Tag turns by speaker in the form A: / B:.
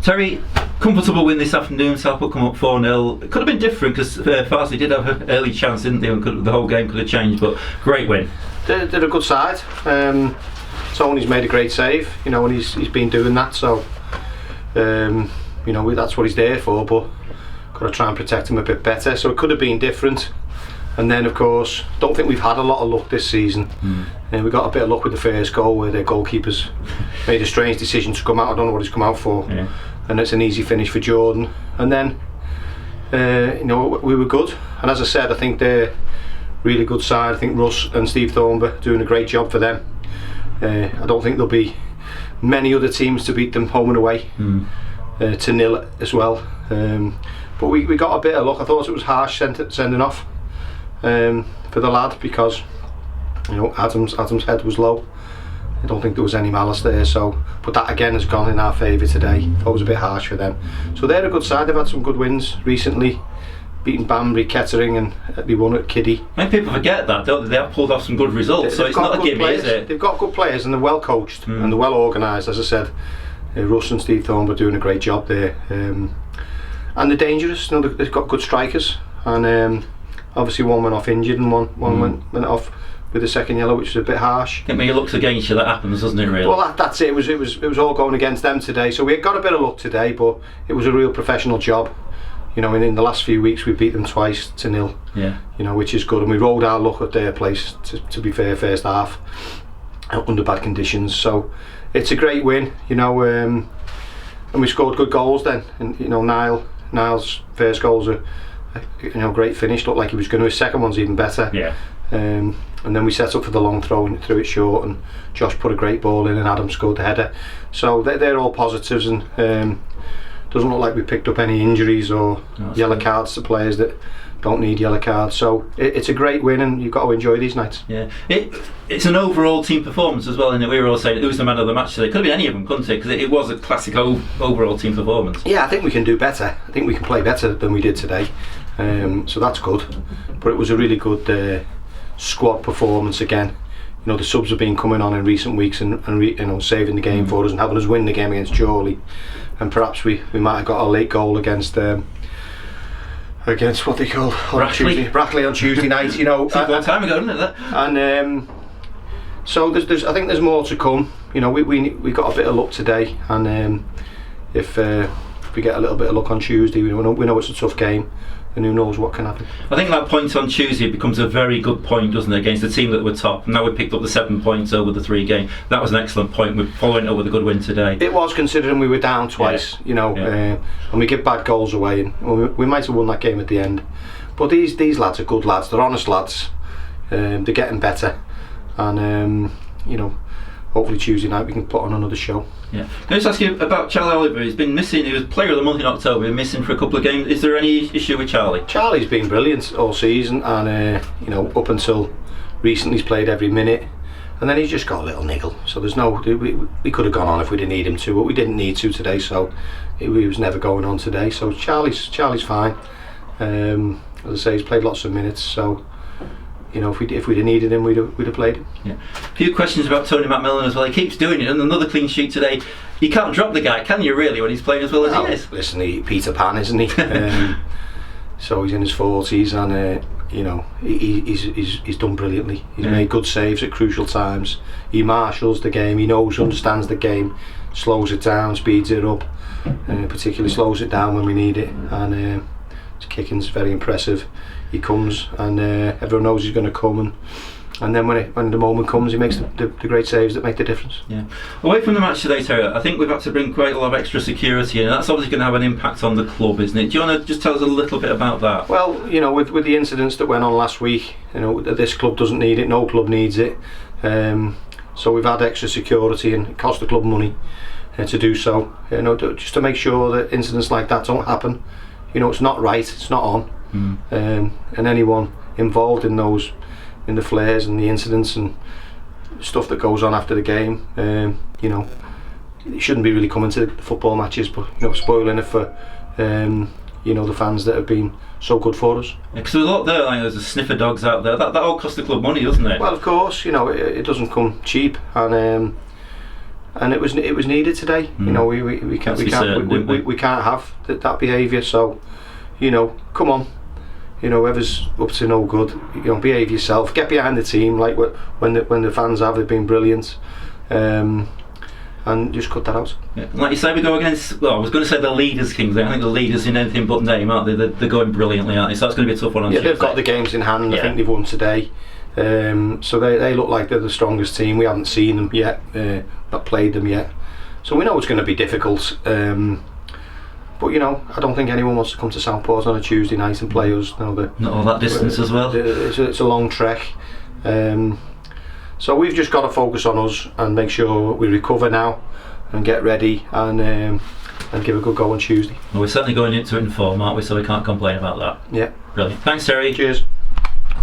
A: Terry, comfortable win this afternoon. Southport come up 4-0. It could have been different because Farsley did have an early chance, didn't they? And the whole game could have changed, but great win.
B: They're a good side. Tony's made a great save, you know, and he's been doing that. So, you know, that's what he's there for. But got to try and protect him a bit better. So it could have been different. And then, of course, don't think we've had a lot of luck this season. And we got a bit of luck with the first goal where their goalkeepers made a strange decision to come out. I don't know what he's come out for. Yeah. And it's an easy finish for Jordan. And then, you know, we were good. And as I said, I think they're really good side. I think Russ and Steve Thornber doing a great job for them. I don't think there'll be many other teams to beat them home and away to nil as well. But we got a bit of luck. I thought it was harsh sending off for the lad because, you know, Adam's head was low. I don't think there was any malice there, so, but that again has gone in our favour today. Thought it was a bit harsh for them. So they're a good side. They've had some good wins recently, beating Banbury, Kettering, and they won at Kiddie.
A: Many people forget that, don't they? They have pulled off some good results, so it's not a gimme, is it?
B: They've got good players and they're well coached and they're well organised. As I said, Russ and Steve Thornber doing a great job there, and they're dangerous. You know, they've got good strikers, and obviously one went off injured and one went off with the second yellow, which was a bit harsh.
A: I think when it looks against you, that happens, doesn't it? Really.
B: Well, that's it. It was all going against them today. So we got a bit of luck today, but it was a real professional job. You know, in the last few weeks we beat them twice to nil. Yeah. You know, which is good, and we rolled our luck at their place. To be fair, first half under bad conditions. So it's a great win. You know, and we scored good goals then. And you know, Niall's first goals are, you know, great finish. Looked like he was going to. His second one's even better. Yeah. And then we set up for the long throw and threw it short, and Josh put a great ball in and Adam scored the header. So they're all positives, and doesn't look like we picked up any injuries or yellow cards to players that don't need yellow cards. So it's a great win, and you've got to enjoy these nights. Yeah,
A: it's an overall team performance as well, and we were all saying who's the man of the match today. It could have been any of them, couldn't it? Because it was a classic overall team performance.
B: Yeah, I think we can do better. I think we can play better than we did today. So that's good. But it was a really good squad performance again. You know, the subs have been coming on in recent weeks and you know, saving the game for us and having us win the game against Chorley, and perhaps we might have got a late goal against what they call Brackley on Tuesday night. You know,
A: a long time ago, isn't it?
B: And so there's I think there's more to come. You know, we got a bit of luck today, and if we get a little bit of luck on Tuesday, we know it's a tough game. And who knows what can happen.
A: I think that point on Tuesday becomes a very good point, doesn't it, against the team that were top. Now we picked up the 7 points over the 3 games. That was an excellent point. We're following it up with a good win today.
B: It was, considering we were down twice, you know, and we give bad goals away, and we might have won that game at the end. But these lads are good lads. They're honest lads. They're getting better, and you know, hopefully Tuesday night we can put on another show.
A: Yeah. Can I just ask you about Charlie Oliver? He's been missing. He was Player of the Month in October. He's missing for a couple of games. Is there any issue with Charlie?
B: Charlie's been brilliant all season, and you know, up until recently he's played every minute, and then he's just got a little niggle. So there's no. We could have gone on if we didn't need him to, but we didn't need to today. So he was never going on today. So Charlie's fine. As I say, he's played lots of minutes. So, you know, if we'd have needed him, we'd have played him.
A: Yeah. A few questions about Tony McMillan as well. He keeps doing it, and another clean sheet today. You can't drop the guy, can you, really, when he's playing as well as he is?
B: Listen, Peter Pan, isn't he? So he's in his 40s, and you know, he's done brilliantly. He's made good saves at crucial times. He marshals the game. He understands the game, slows it down, speeds it up, particularly slows it down when we need it. And his kicking's very impressive. He comes, and everyone knows he's going to come, and then when the moment comes, he makes the great saves that make the difference.
A: Yeah. Away from the match today, Terry, I think we've had to bring quite a lot of extra security in, and that's obviously going to have an impact on the club, isn't it? Do you want to just tell us a little bit about that?
B: Well, you know, with the incidents that went on last week, you know, this club doesn't need it, no club needs it. So we've had extra security, and it cost the club money to do so. You know, just to make sure that incidents like that don't happen. You know, it's not right, it's not on. And anyone involved in the flares and the incidents and stuff that goes on after the game, you know, it shouldn't be really coming to the football matches, but you know, spoiling it for you know, the fans that have been so good for us.
A: Because there's a lot there, like there's a sniffer dogs out there, that all costs the club money, doesn't it?
B: Well, of course, you know, it doesn't come cheap, and and it was needed today. You know, we can't have that behaviour. So, you know, come on. You know, whoever's up to no good, you know, behave yourself. Get behind the team, like when the fans have. They've been brilliant, and just cut that out.
A: Yeah. Like you say, we go against. Well, I was going to say the leaders, Kingsley. I think the leaders in anything but name, aren't they? They're going brilliantly, aren't they? So that's going to be a tough one on Tuesday.
B: They've got the games in hand. I think they've won today. So they look like they're the strongest team. We haven't seen them yet, not played them yet. So we know it's going to be difficult. But you know, I don't think anyone wants to come to Southport on a Tuesday night and play us. You know,
A: not all that distance as well.
B: It's a long trek. So we've just got to focus on us and make sure we recover now and get ready and give a good go on Tuesday.
A: Well, we're certainly going into it in form, aren't we? So we can't complain about that.
B: Yeah.
A: Brilliant. Thanks, Terry.
B: Cheers.